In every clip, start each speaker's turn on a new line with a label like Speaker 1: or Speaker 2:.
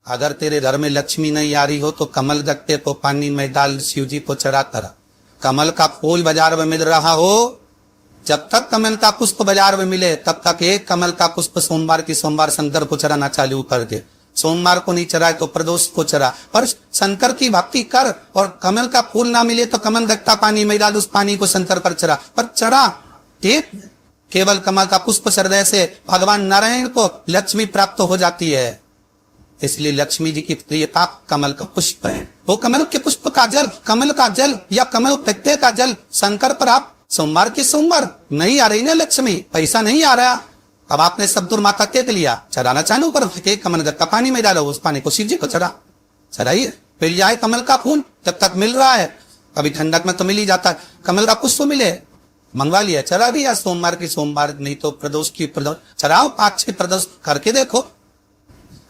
Speaker 1: अगर तेरे घर में लक्ष्मी नहीं आ रही हो तो कमल गत्ते को पानी में डाल शिव जी को चढ़ा कर। कमल का फूल बाजार में मिल रहा हो, जब तक कमल का पुष्प बाजार में मिले तब तक एक कमल का पुष्प सोमवार की सोमवार शंकर को चढ़ाना चालू कर दे। सोमवार को नहीं चढ़ाए तो प्रदोष को चढ़ा, पर शंकर की भक्ति कर। और कमल का फूल ना मिले तो कमल गत्ता पानी में डाल, उस पानी को शंकर पर चढ़ा, पर चढ़ा ठीक। केवल कमल का पुष्प हृदय से भगवान नारायण को लक्ष्मी प्राप्त हो जाती है। इसलिए लक्ष्मी जी की प्रियता कमल का पुष्प है। वो कमल के पुष्प का जल, कमल का जल या कमल पत्ते का जल शंकर पर आप सोमवार के सोमवार नहीं आ रही ना लक्ष्मी, पैसा नहीं आ रहा, अब आपने सब दुर्माता टेक लिया, चढ़ाना चालू कर, कमल गत्ता पानी में डालो, उस पानी को शिव जी को चढ़ाइए। फिर जाए कमल का फूल, जब तक मिल रहा है, अभी ठंडक में तो मिल ही जाता है, कमल का पुष्प मिले मंगवा लिया, चढ़ा दिया सोमवार की सोमवार, नहीं तो प्रदोष की प्रदोष चढ़ाओ, 5-6 प्रदोष करके देखो।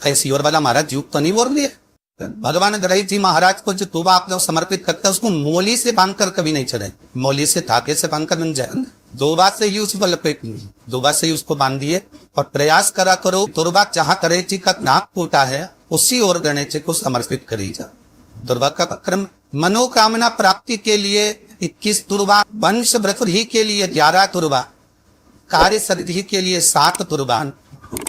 Speaker 1: ऐसी और वाला महाराज युग तो नहीं बोल दिए। भगवान गणेश जी महाराज को जो तुबा आप लोग समर्पित करते हैं उसको मोली से बांधकर कभी नहीं चढ़े, मोली से धागे से बांधकर बन जाए। 2 बार से ही उसको लपेट लीजिए, 2 बार से ही उसको बांधिए और प्रयास करा करो। दुर्वा जहाँ गणेश जी का नाक टूटा है उसी और गणेश जी को समर्पित करी जा। दुर्वा का क्रम मनोकामना प्राप्ति के लिए 21 दुर्वा, वंश वृद्धि के लिए 11 दुर्वा, कार्य सिद्धि के लिए 7 दुर्वा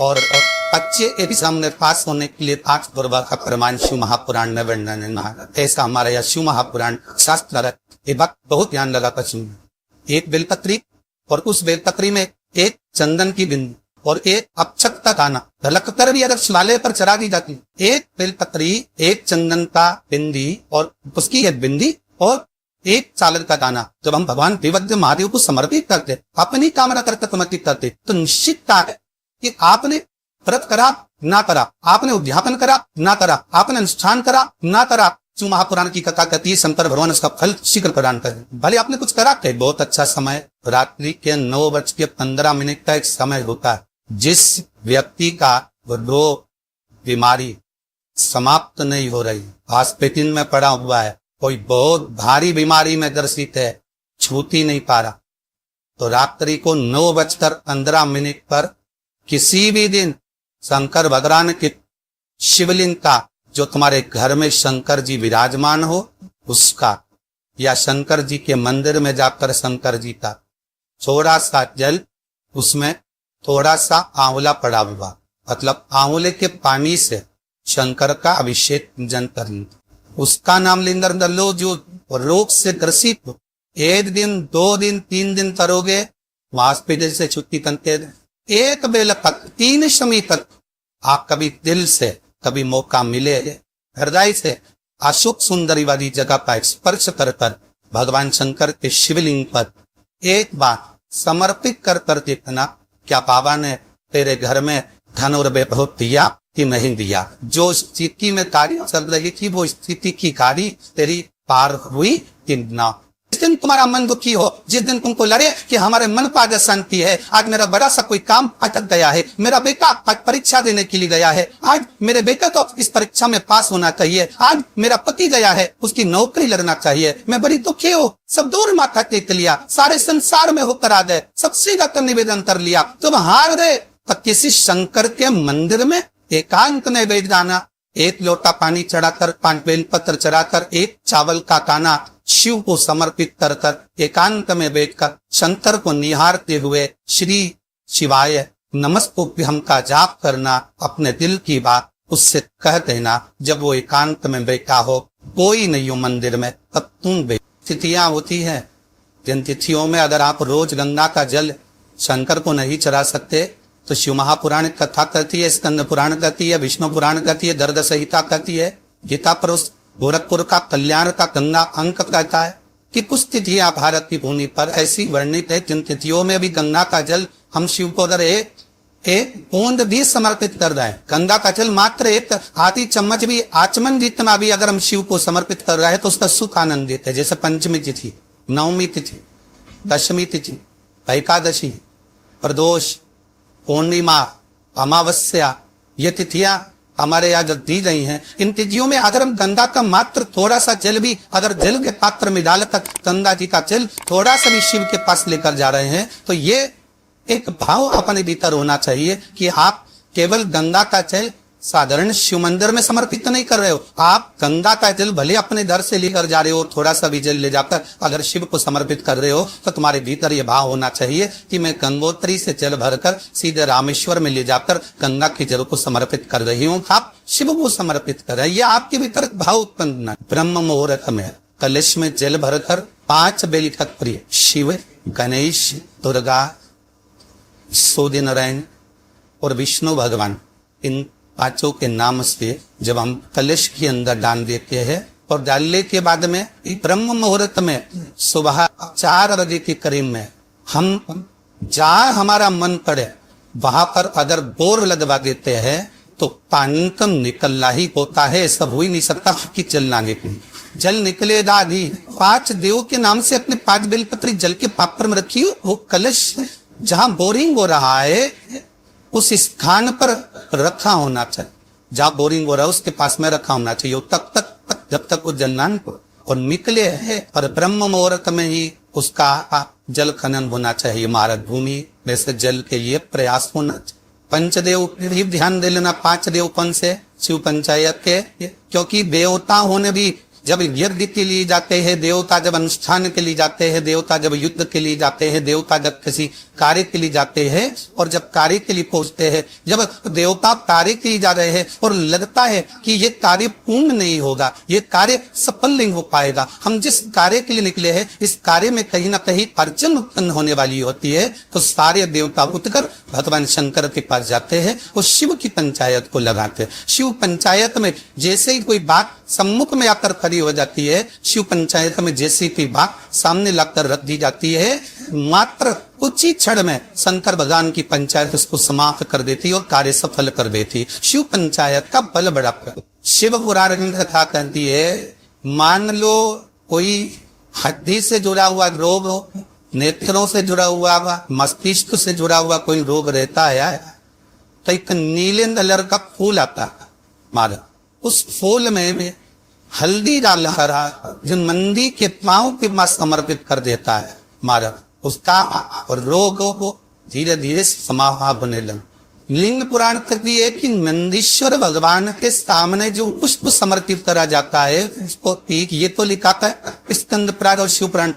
Speaker 1: और बच्चे एग्जाम में पास होने के लिए 8 दुर्वा का प्रमाण शिव महापुराण में वर्णन है। ऐसा हमारा यह शिव महापुराण शास्त्र है। ये बात बहुत ध्यान लगा कर सुनिए। एक बेलपत्री और उस बेलपत्री में एक चंदन की बिंदी और एक अक्षत का दाना ढलककर भी अगर शिवालय पर चढ़ा दी जाती, एक बेलपत्री, एक चंदन का बिंदी और उसकी एक बिंदी और एक चावल का दाना, जब हम भगवान देवज्ञ महादेव को समर्पित करते, अपनी कामना करके समर्पित करते, तो निश्चितता है कि आपने व्रत करा ना करा, आपने उद्यापन करा ना करा, आपने अनुष्ठान करा ना करा, शिव महापुराण की कथा कहती है शंकर भगवान उसका फल शीघ्र प्रदान करे। भले आपने कुछ करा के बहुत अच्छा समय, रात्रि के 9:15 का एक समय होता है, जिस व्यक्ति का रोग बीमारी समाप्त नहीं हो रही, हॉस्पिटल में पड़ा हुआ है, कोई बहुत भारी बीमारी में ग्रसित है, छूट ही नहीं पा रहा, तो रात्रि को 9:15 पर किसी भी दिन शंकर भगवान के शिवलिंग का, जो तुम्हारे घर में शंकर जी विराजमान हो उसका, या शंकर जी के मंदिर में जाकर शंकर जी का थोड़ा सा जल, उसमें थोड़ा सा आंवला पड़ा हुआ, मतलब आंवले के पानी से शंकर का अभिषेक पूजन कर लो, उसका नाम लेकर लो। जो रोग से ग्रसित हो, 1 दिन 2 दिन 3 दिन करोगे, हॉस्पिटल से छुट्टी करते, एक बेला तक 3 समय तक आप कभी दिल से कभी मौका मिले हृदय से अशुभ सुंदरी वाली जगह पर स्पर्श कर कर भगवान शंकर के शिवलिंग पर एक बार समर्पित कर कर देखना, क्या बाबा ने तेरे घर में धन और वैभव दिया कि नहीं दिया। जो स्थिति में कार्य चल रही थी वो स्थिति की कार्य तेरी पार हुई कि ना। जिस दिन तुम्हारा मन दुखी हो, जिस दिन तुमको लगे कि हमारे मन पर आज शांति है, आज मेरा बड़ा सा कोई काम अटक गया है, मेरा बेटा आज परीक्षा देने के लिए गया है, आज मेरे बेटे को इस परीक्षा में पास होना चाहिए, आज मेरा पति गया है उसकी नौकरी लगना चाहिए, मैं बड़ी दुखी हूँ, सब दूर माथा टेक लिया, सारे संसार में होकर आ गए, सबसे जाकर निवेदन कर लिया, तुम हार गए, तो किसी शंकर के मंदिर में एकांत में बैठ जाना, 1 लोटा पानी चढ़ाकर, 5 बेलपत्र चढ़ाकर, 1 चावल का दाना शिव को समर्पित कर कर एकांत में बैठकर शंकर को निहारते हुए श्री शिवाय नमस्तुभ्यं का जाप करना, अपने दिल की बात उससे कह देना। जब वो एकांत में बैठा हो, कोई नहीं हो मंदिर में, तब तुम बैठ। तिथियां होती है, जिन तिथियों में अगर आप रोज गंगा का जल शंकर को नहीं चढ़ा सकते तो शिव महापुराण कथा कहती है, स्कंद पुराण कहती है, विष्णु पुराण कहती है, दर्द संहिता कहती है, गीता पुरुष गोरखपुर का कल्याण का गंगा अंक कहता है कि कुछ तिथियां भारत की भूमि पर ऐसी वर्णित है जिन तिथियों में भी गंगा का जल हम शिव को अगर एक बूंद भी समर्पित कर रहे हैं, गंगा का जल मात्र 1 आधी चम्मच भी, आचमन जितना भी अगर हम शिव को समर्पित कर रहे हैं तो उसका सुख आनंद देते हैं। जैसे पंचमी तिथि, नवमी तिथि, दशमी तिथि, एकादशी, प्रदोष, पूर्णिमा, अमावस्या, ये तिथियां हमारे यहाँ जब दी गई हैं, इन तिथियों में अगर हम गंगा का मात्र थोड़ा सा जल भी अगर जल के पात्र में डालकर गंगा जी का जल थोड़ा सा भी शिव के पास लेकर जा रहे हैं, तो ये एक भाव अपने भीतर होना चाहिए कि आप केवल गंगा का जल साधारण शिव मंदिर में समर्पित नहीं कर रहे हो, आप गंगा का जल भले अपने दर से लेकर जा रहे हो, थोड़ा सा भी जल ले जाकर अगर शिव को समर्पित कर रहे हो तो तुम्हारे भीतर ये भाव होना चाहिए कि मैं गंगोत्री से जल भरकर सीधे रामेश्वर में ले जाकर गंगा के जल को समर्पित कर रही हूँ। आप शिव को समर्पित कर रहे हैं, ये आपके भीतर भाव उत्पन्न है। ब्रह्म मुहूर्त में कलश में जल भरकर 5 बेल का प्रिय शिव, गणेश, दुर्गा, सूर्य नारायण और विष्णु भगवान, इन 5 के नाम से जब हम कलश के अंदर डाल देते हैं और डालने के बाद में ब्रह्म मुहूर्त में सुबह 4 बजे के करीब में हम जहाँ हमारा मन पड़े वहां पर अगर बोर लगवा देते हैं तो पानी तो निकलना ही होता है, ऐसा हो ही नहीं सकता कि चलना निकले, जल निकलेगा भी। 5 देव के नाम से अपने 5 बेलपत्री जल के पात्र में रखी, वो कलश जहां बोरिंग हो रहा है उस स्थान पर रखा होना चाहिए, जहां बोरिंग हो रहा है उसके पास में रखा होना चाहिए तब तक जब तक वो जलना और निकले है। और ब्रह्म मुहूर्त में ही उसका जल खनन होना चाहिए, मारक भूमि में से जल के लिए प्रयास होना चाहिए। पंचदेव भी ध्यान दे लेना, 5 देव कौन से? शिव पंचायत के, क्योंकि देवता होने भी जब यज्ञ के लिए जाते हैं, देवता जब अनुष्ठान के लिए जाते हैं, देवता जब युद्ध के लिए जाते हैं, देवता जब किसी कार्य के लिए जाते हैं और जब कार्य के लिए पहुंचते हैं, जब देवता कार्य के लिए जा रहे हैं और लगता है कि ये कार्य पूर्ण नहीं होगा, ये कार्य सफल नहीं हो पाएगा, हम जिस कार्य के लिए निकले हैं इस कार्य में कहीं ना कहीं अड़चन उत्पन्न होने वाली होती है, तो सारे देवता उठकर भगवान शंकर के पास जाते हैं और शिव की पंचायत को लगाते हैं। शिव पंचायत में जैसे ही कोई बात सम्मुख में आकर खड़ी हो जाती है, शिव पंचायत में जैसी कोई बात सामने लाकर रख दी जाती है, मात्र कुछ ही क्षण में शंकर भगवान की पंचायत उसको समाप्त कर देती और कार्य सफल कर देती। शिव पंचायत का बल बड़ा। शिव पुराण कथा कहती है, मान लो कोई हड्डी से जुड़ा हुआ रोग हो, नेत्रों से जुड़ा हुआ, मस्तिष्क से जुड़ा हुआ कोई रोग रहता है, तो एक नीले कलर का फूल आता है मारा, उस फूल में हल्दी डालकर जो मंदी के पांव के पास समर्पित कर देता है मारा, उसका और रोगों को धीरे धीरे समाप्त होने लगा। लिंग पुराण तक भी है कि नंदीश्वर भगवान के सामने जो पुष्प समर्पित करा जाता है उसको ठीक ये तो लिखा था स्कंद पुराण और शिव पुराण।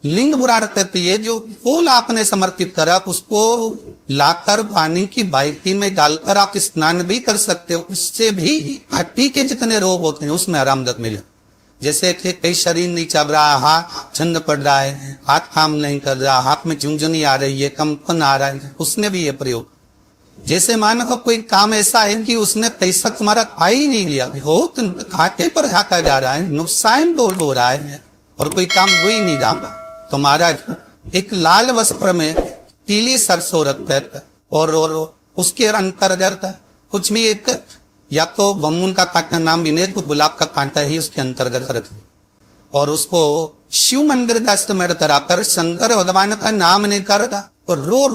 Speaker 1: लिंग पुराण कहती है जो फूल आपने समर्पित करा उसको लाकर पानी की बाल्टी में डालकर आप स्नान भी कर सकते हो, उससे भी हड्डी के जितने रोग होते हैं उसमें आरामदायक मिले। जैसे कि कई शरीर नहीं चल रहा, हाथ ठंड पड़ रहा है, हाथ काम नहीं कर रहा, हाथ में झुंझुनी आ रही है, कंपन आ रहा है, उसने भी ये प्रयोग। जैसे मानो कोई काम ऐसा है कि उसने पैसा तुम्हारा खा ही नहीं लिया हो, तो खाते पर खाता जा रहा है, नुकसान हो रहा है और कोई काम हो ही नहीं रहा, तो महाराज एक लाल वस्त्र में पीली सरसों रखकर और उसके अंतर्गत कुछ भी एक या तो बमुन का कांटा नाम भी नहीं तो गुलाब का कांटा ही उसके अंतर्गत रख और उसको शिव मंदिर दस्त में कराकर शंकर भगवान का नाम नहीं करता और रो